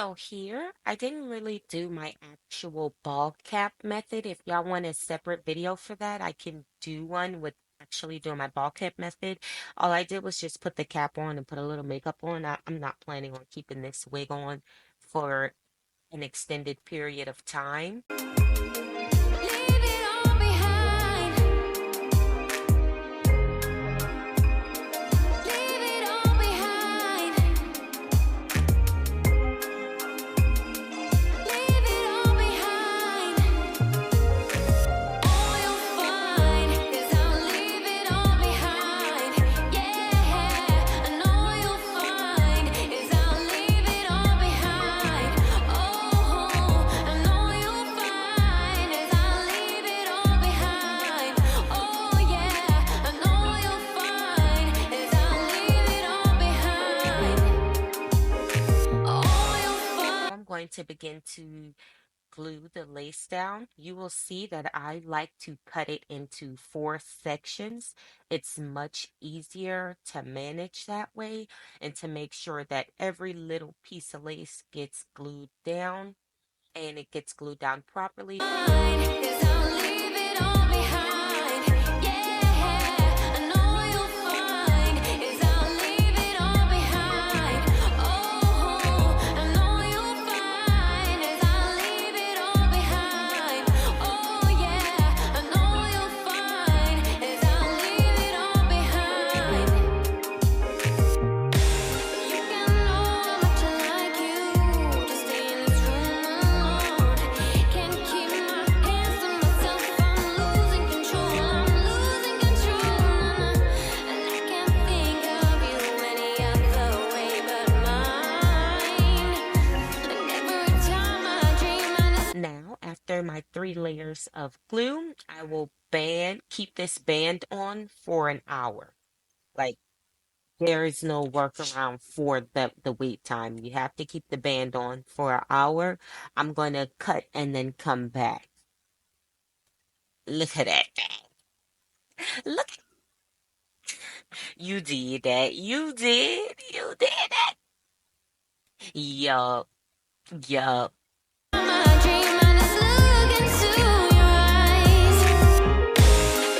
So here, I didn't really do my actual ball cap method. If y'all want a separate video for that, I can do one with actually doing my ball cap method. All I did was just put the cap on and put a little makeup on. I'm not planning on keeping this wig on for an extended period of time. Leave it all behind. Leave it all behind. Leave it all behind. All you'll find is I'll leave it all behind. Yeah, and all you'll find is I'll leave it all behind. Oh, and all you'll find is I'll leave it all behind. Oh yeah, and all you'll find is I'll leave it all behind. All you'll find. I'm going to begin to glue the lace down. You will see that I like to cut it into 4 sections. It's much easier to manage that way and to make sure that every little piece of lace gets glued down and it gets glued down properly. Is I'll leave it all behind. Yeah, and all you'll find is I'll leave it all behind. Oh, and all you'll find is I'll leave it all behind. Oh yeah, and all you'll find is I'll leave it all behind. You can know how much I like you to stay in this room alone. Can't keep my hands to myself. I'm losing control. I'm losing control. And I can't think of you any other way but mine. And every time I dream, I just Now, after my 3 layers of glue, I will keep this band on for an hour. Like, there is no workaround for the wait time. You have to keep the band on for an hour. I'm going to cut and then come back. Look at that thing. Look, you did that. You did. You did it. Yup. Yup. my dream, I just look into your eyes.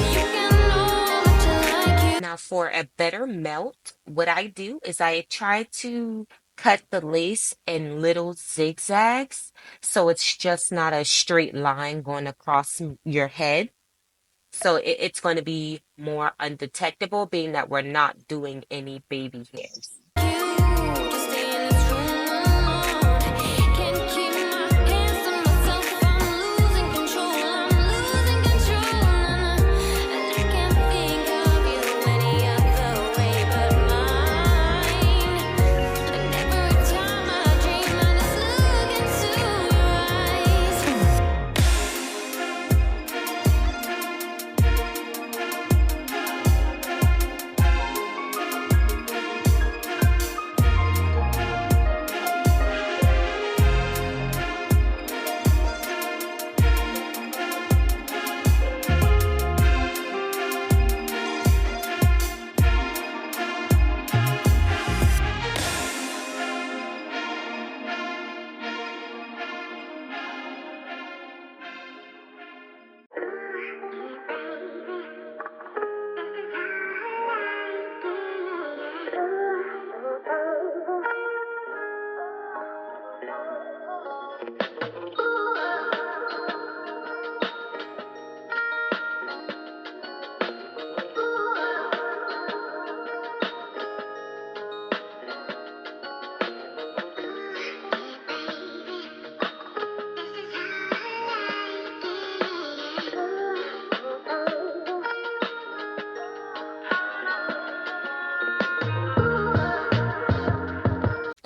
You can know how much I like you. Now, for a better melt, what I do is I try to cut the lace in little zigzags so it's just not a straight line going across your head. So it's going to be more undetectable, being that we're not doing any baby hairs. You to stay in this room alone. Can't keep my hands to myself. I'm losing control. I'm losing control. And I can't think of you any other way but mine. And every time I dream, I just look into your eyes.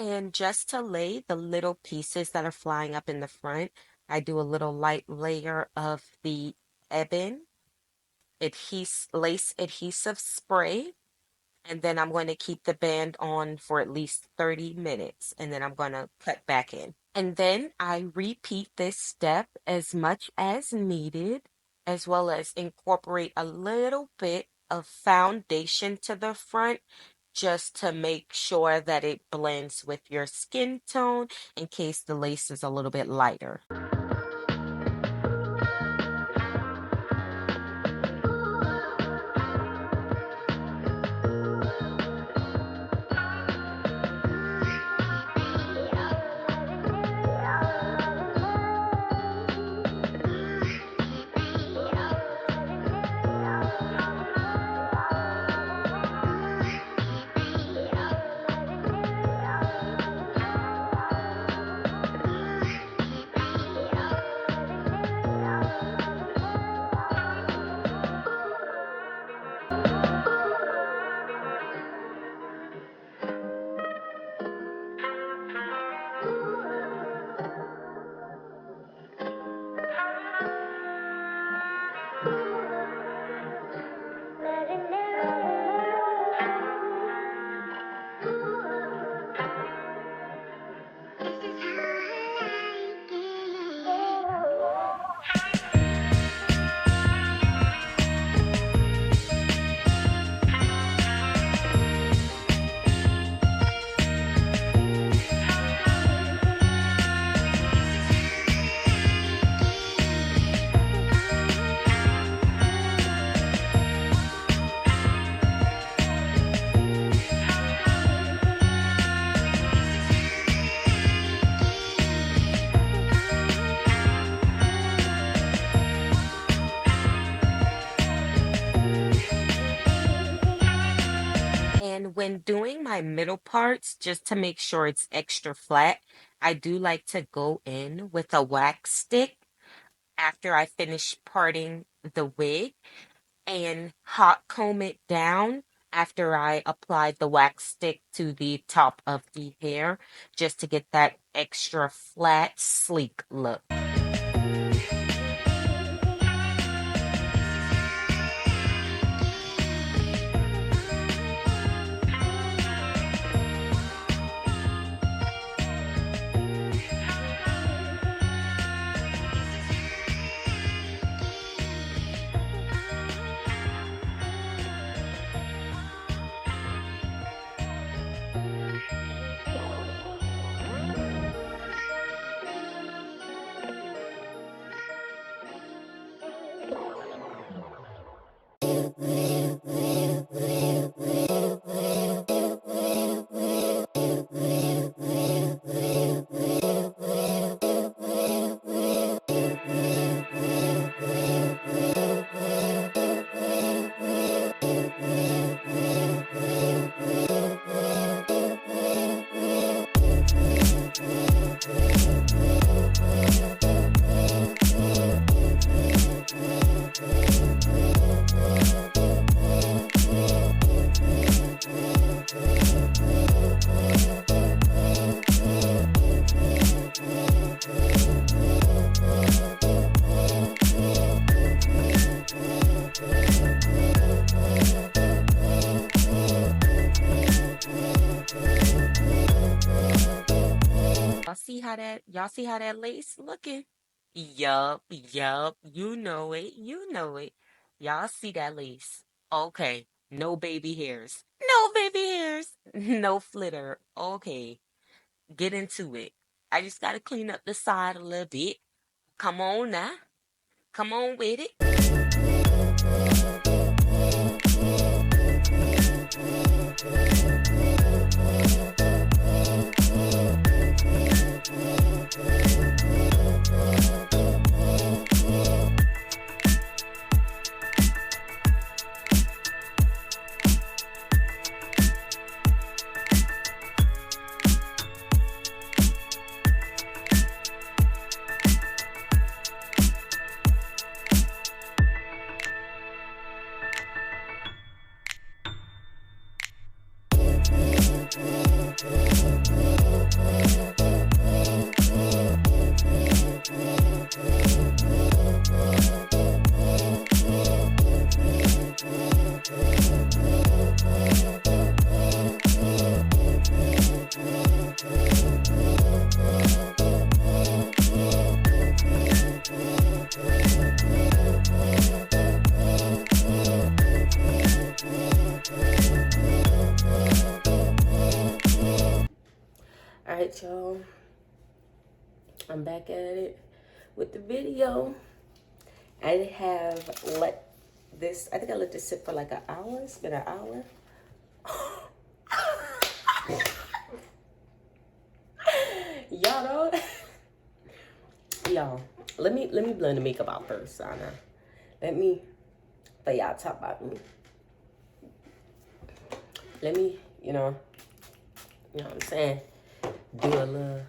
And just to lay the little pieces that are flying up in the front, I do a little light layer of the EBIN lace adhesive spray. And then I'm going to keep the band on for at least 30 minutes. And then I'm going to cut back in. And then I repeat this step as much as needed, as well as incorporate a little bit of foundation to the front just to make sure that it blends with your skin tone in case the lace is a little bit lighter. And when doing my middle parts, just to make sure it's extra flat, I do like to go in with a wax stick after I finish parting the wig and hot comb it down after I apply the wax stick to the top of the hair just to get that extra flat, sleek look. Y'all see how that lace looking? Yup, yup. You know it. You know it. Y'all see that lace. Okay. No baby hairs. No baby hairs. No flitter. Okay. Get into it. I just gotta clean up the side a little bit. Come on now. Come on with it. Alright, y'all. I'm back at it with the video. I have let this, I think I let this sit for like an hour. It's been an hour. Y'all know. Y'all, let me blend the makeup out first, Anna. Let me, for y'all talk about me. Let me, you know what I'm saying, do a little